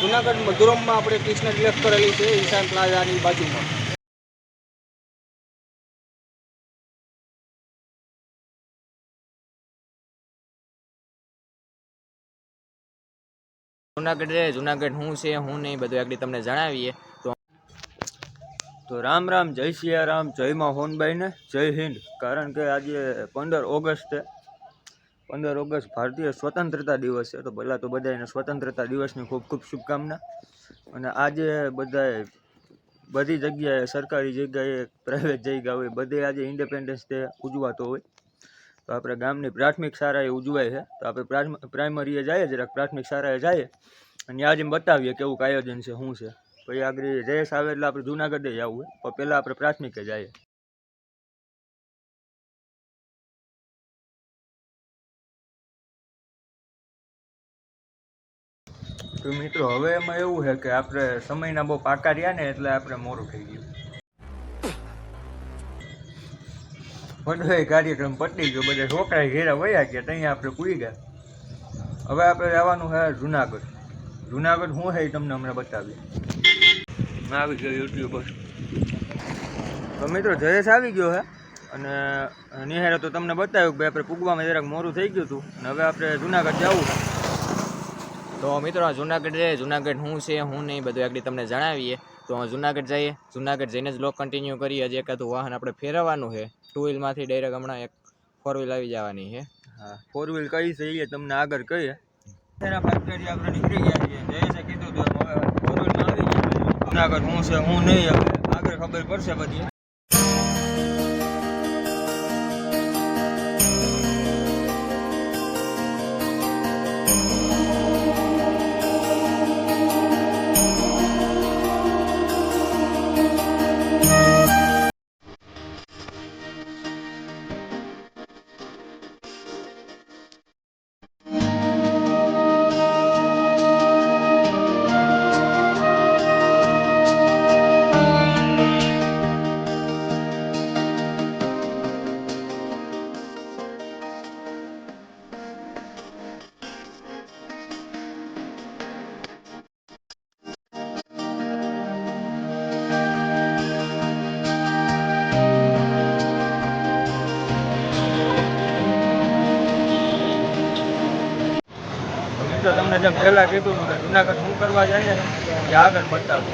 જુનાગઢ મધુરમમાં આપણે કૃષ્ણ ડિલક્સ કરેલી છે ઈશાન પ્લાઝાની બાજુમાં. જુનાગઢ શું છે શું નહીં બધું આગળ તમને જણાવીએ. તો રામ રામ, જય સિયારામ, જય માં હોનબાઈ ને જય હિન્દ. કારણ કે આજે 15 ઓગસ્ટ છે. 15 ઓગસ્ટ ભારતીય સ્વતંત્રતા દિવસ છે. તો પહેલાં તો બધાને સ્વતંત્રતા દિવસની ખૂબ ખૂબ શુભકામના. અને આજે બધી જગ્યાએ, સરકારી જગ્યાએ, પ્રાઇવેટ જગ્યા હોય, બધે આજે ઇન્ડિપેન્ડન્સ ડે ઉજવાતો હોય. તો આપણે ગામની પ્રાથમિક શાળાએ ઉજવાય છે. તો આપણે પ્રાઇમરીએ જઈએ, જરાક પ્રાથમિક શાળાએ જઈએ અને આજે બતાવીએ કેવું આયોજન છે, શું છે. પછી આગળ રેસ આવે એટલે આપણે જુનાગઢે જવું હોય, પણ પહેલાં આપણે પ્રાથમિકે જઈએ. તો મિત્રો હવે એમાં એવું છે કે આપણે સમયના બહુ પાકા રહ્યા ને એટલે આપણે મોડું થઈ ગયું. બધો કાર્યક્રમ પતી ગયો, બધા છોકરા ઘેરા વયા ગયા, ત્યાં આપણે પૂરી ગયા. હવે આપણે જવાનું છે જુનાગઢ. જુનાગઢ શું છે એ તમને હમણાં બતાવીએ. આવી ગયો યુટ્યુબર. તો મિત્રો જયેશ આવી ગયો છે અને નિહારે તો તમને બતાવ્યું કે આપણે પૂગવામાં જરાક મોડું થઈ ગયું હતું અને હવે આપણે જુનાગઢ જવું છે. તો મિત્રો જુનાગઢ શું છે શું નહીં બધું આગળ તમને જણાવીએ. તો જુનાગઢ જઈએ, જુનાગઢ જઈને જ બ્લોગ કન્ટિન્યુ કરીએ. હજી એકાદું વાહન આપણે ફેરવવાનું છે. 2 વ્હીલમાંથી ડાયરેક્ટ હમણાં એક 4 વ્હીલ આવી જવાની છે. હા, 4 વ્હીલ કઈ છે એ તમને આગળ કહીએ. તેના ફેક્ટરી આપણે નીકળી ગયા છીએ. જયેશે કીધું તો હવે 4 વ્હીલમાં આવી ગયા. જુનાગઢ શું છે શું નહીં હવે આગળ ખબર પડશે બધી. તમને જેમ પહેલા કીધું કે જુનાગઢ શું કરવા જાય ને એ આગળ બતાવું.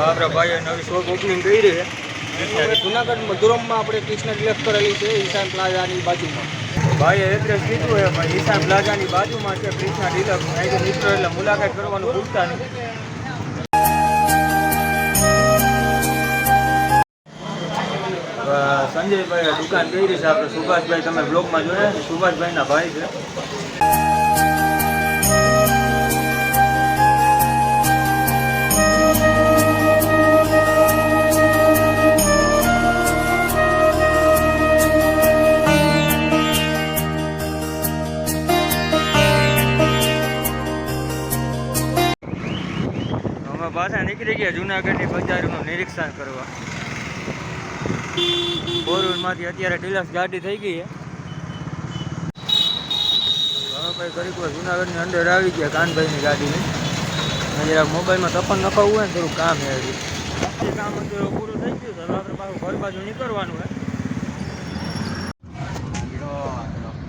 આપણા ભાઈએ નવી શોપ ઓપનિંગ કરી છે. જુનાગઢ મધુરમમાં આપણે કૃષ્ણ ડિલક્સ કરેલી છે ઈશાન પ્લાઝાની બાજુમાં. ભાઈએ એડ્રેસ કીધું હોય પણ ઈશાન પ્લાઝાની બાજુમાં છે કૃષ્ણ ડિલક્સ. અહીં મિત્રો એટલે મુલાકાત કરવાનું ભૂલતા નહીં. સંજયભાઈ દુકાન કરી છે આપણે. સુભાષભાઈ તમે બ્લોગમાં જોયા, સુભાષભાઈના ભાઈ છે. પાછા નીકળી ગયા જુનાગઢની બજારનું નિરીક્ષણ કરવા. 4 વ્હીલમાંથી અત્યારે ડિલક્સ ગાડી થઈ ગઈ છે. હવે ભાઈ કરીક જુનાગઢની અંદર આવી ગયા કાનભાઈની ગાડીની. જરા મોબાઈલમાં તપન નખાવવું હોય ને થોડું કામ છે. કામ અત્યારે પૂરું થઈ ગયું. હવે આપણે પાછું ઘર બાજુ નીકળવાનું હોય.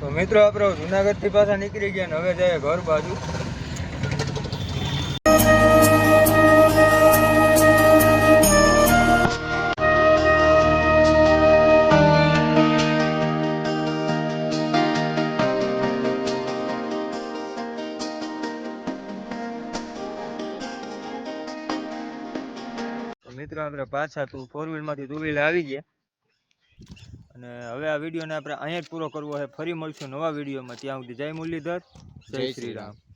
તો મિત્રો આપણે જુનાગઢથી પાછા નીકળી ગયા ને હવે જાય ઘર બાજુ. મિત્રો આપણે પાછા 4 વ્હીલમાંથી 2 વ્હીલ આવી ગયા અને હવે આ વિડીયોને આપણે અહીંયા જ પૂરો કરવો છે. ફરી મળશું નવા વિડીયોમાં. ત્યાં સુધી જય મુરલીધર, જય શ્રી રામ.